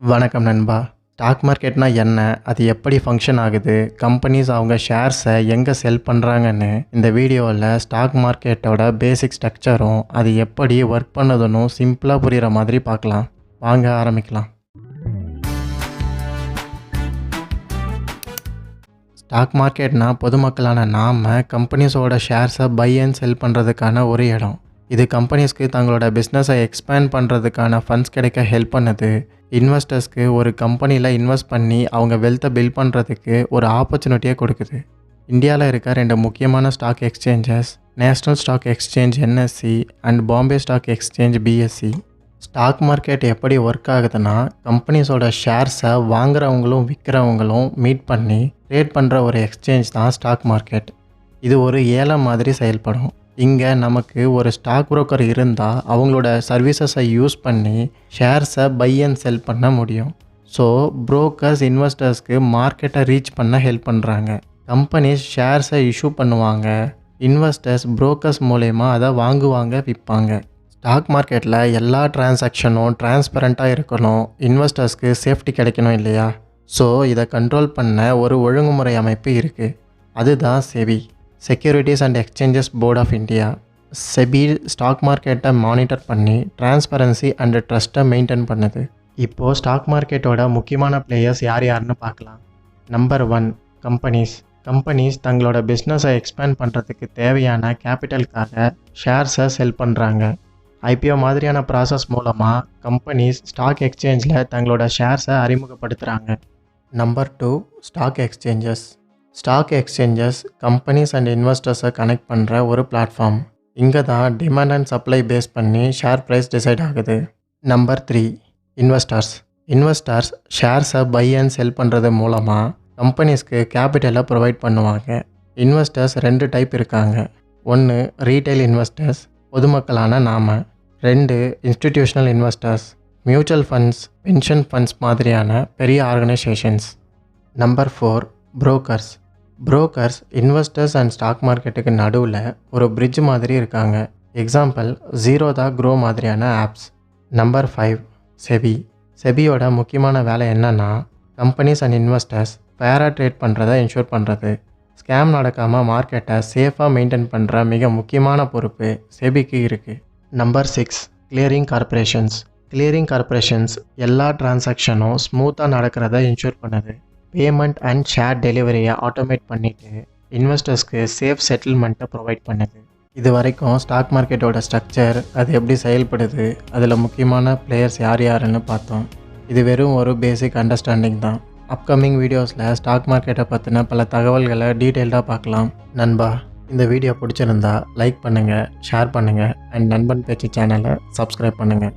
வணக்கம் நண்பா. ஸ்டாக் மார்க்கெட்னா என்ன? அது எப்படி ஃபங்க்ஷன் ஆகுது? கம்பெனிஸ் அவங்க ஷேர்ஸை எங்கே செல் பண்ணுறாங்கன்னு இந்த வீடியோவில் ஸ்டாக் மார்க்கெட்டோட பேசிக் ஸ்ட்ரக்சரும் அது எப்படி ஒர்க் பண்ணுதுன்னு சிம்பிளாக புரிகிற மாதிரி பார்க்கலாம். வாங்க ஆரம்பிக்கலாம். ஸ்டாக் மார்க்கெட்னா பொதுமக்களான நாம் கம்பெனிஸோட ஷேர்ஸை பை அண்ட் செல் பண்ணுறதுக்கான ஒரு இடம். இது கம்பெனிஸ்க்கு தங்களோட பிஸ்னஸை எக்ஸ்பேண்ட் பண்ணுறதுக்கான ஃபண்ட்ஸ் கிடைக்க ஹெல்ப் பண்ணுது. இன்வெஸ்டர்ஸ்க்கு ஒரு கம்பெனியில் இன்வெஸ்ட் பண்ணி அவங்க வெல்த்தை பில்ட் பண்ணுறதுக்கு ஒரு ஆப்பர்ச்சுனிட்டியை கொடுக்குது. இந்தியாவில் இருக்க 2 முக்கியமான stock exchanges, national stock exchange NSE and Bombay stock exchange BSE. Stock market எப்படி ஒர்க் ஆகுதுன்னா, கம்பெனிஸோட ஷேர்ஸை வாங்குறவங்களும் விற்கிறவங்களும் மீட் பண்ணி ட்ரேட் பண்ணுற ஒரு எக்ஸ்சேஞ்ச் தான் ஸ்டாக் மார்க்கெட். இது ஒரு ஏலம் மாதிரி செயல்படும். இங்கே நமக்கு ஒரு ஸ்டாக் புரோக்கர் இருந்தால் அவங்களோட சர்வீசஸை யூஸ் பண்ணி ஷேர்ஸை பை அண்ட் செல் பண்ண முடியும். ஸோ புரோக்கர்ஸ் இன்வெஸ்டர்ஸ்க்கு மார்க்கெட்டை ரீச் பண்ண ஹெல்ப் பண்ணுறாங்க. கம்பெனிஸ் ஷேர்ஸை இஷ்யூ பண்ணுவாங்க. இன்வெஸ்டர்ஸ் புரோக்கர்ஸ் மூலயமா அதை வாங்குவாங்க, விற்பாங்க. ஸ்டாக் மார்க்கெட்டில் எல்லா டிரான்சாக்ஷனும் டிரான்ஸ்பரண்ட்டாக இருக்கணும், இன்வெஸ்டர்ஸ்க்கு சேஃப்டி கிடைக்கணும் இல்லையா? ஸோ இதை கண்ட்ரோல் பண்ண ஒரு ஒழுங்குமுறை அமைப்பு இருக்குது. அதுதான் SEBI, securities and exchanges board of India. SEBI stock மார்க்கெட்டை மானிட்டர் பண்ணி டிரான்ஸ்பரன்சி அண்ட் ட்ரஸ்ட்டை மெயின்டைன் பண்ணுது. இப்போது ஸ்டாக் மார்க்கெட்டோட முக்கியமான பிளேயர்ஸ் யாருன்னு பார்க்கலாம். நம்பர் 1, கம்பெனிஸ் தங்களோட பிஸ்னஸை எக்ஸ்பேண்ட் பண்ணுறதுக்கு தேவையான கேபிட்டலுக்காக ஷேர்ஸை செல் பண்ணுறாங்க. IPO மாதிரியான ப்ராசஸ் மூலமாக கம்பெனிஸ் ஸ்டாக் எக்ஸ்சேஞ்சில் தங்களோட ஷேர்ஸை அறிமுகப்படுத்துகிறாங்க. Number 2, stock exchanges companies and இன்வெஸ்டர்ஸை கனெக்ட் பண்ணுற ஒரு பிளாட்ஃபார்ம். இங்கே தான் டிமாண்ட் அண்ட் சப்ளை பேஸ் பண்ணி ஷேர் ப்ரைஸ் டிசைட் ஆகுது. நம்பர் 3, இன்வெஸ்டர்ஸ் ஷேர்ஸை பை அண்ட் செல் பண்ணுறது மூலமாக கம்பெனிஸ்க்கு கேபிட்டலை ப்ரொவைட் பண்ணுவாங்க. இன்வெஸ்டர்ஸ் 2 டைப் இருக்காங்க. 1 ரீட்டைல் இன்வெஸ்டர்ஸ், பொதுமக்களான நாம. 2 institutional investors, mutual funds, pension funds மாதிரியான பெரிய organisations. Number 4, brokers investors and stock மார்க்கெட்டுக்கு நடுவில் ஒரு பிரிட்ஜ் மாதிரி இருக்காங்க. எக்ஸாம்பிள் ஜீரோதா க்ரோ மாதிரியான ஆப்ஸ். நம்பர் 5, செபியோட முக்கியமான வேலை என்னன்னா, கம்பெனிஸ் அண்ட் இன்வெஸ்டர்ஸ் ஃபேராக ட்ரேட் பண்ணுறதை இன்ஷூர் பண்ணுறது. ஸ்கேம் நடக்காமல் மார்க்கெட்டை சேஃபாக மெயின்டைன் பண்ணுற மிக முக்கியமான பொறுப்பு செபிக்கு இருக்குது. நம்பர் 6, கிளியரிங் கார்ப்பரேஷன்ஸ் எல்லா டிரான்சாக்ஷனும் ஸ்மூத்தாக நடக்கிறத இன்ஷூர் பண்ணுது. பேமெண்ட் அண்ட் ஷேர் டெலிவரியை ஆட்டோமேட் பண்ணிவிட்டு இன்வெஸ்டர்ஸ்க்கு சேஃப் செட்டில்மெண்ட்டை ப்ரொவைட் பண்ணுது. இது வரைக்கும் ஸ்டாக் மார்க்கெட்டோட ஸ்ட்ரக்சர், அது எப்படி செயல்படுது, அதில் முக்கியமான பிளேயர்ஸ் யாருன்னு பார்த்தோம். இது வெறும் ஒரு பேசிக் அண்டர்ஸ்டாண்டிங் தான். அப்கமிங் வீடியோஸில் ஸ்டாக் மார்க்கெட்டை பற்றின பல தகவல்களை டீட்டெயில்டாக பார்க்கலாம். நண்பா, இந்த வீடியோ பிடிச்சிருந்தா லைக் பண்ணுங்கள், ஷேர் பண்ணுங்கள் அண்ட் நண்பன் பேச்சு சேனலை சப்ஸ்கிரைப் பண்ணுங்கள்.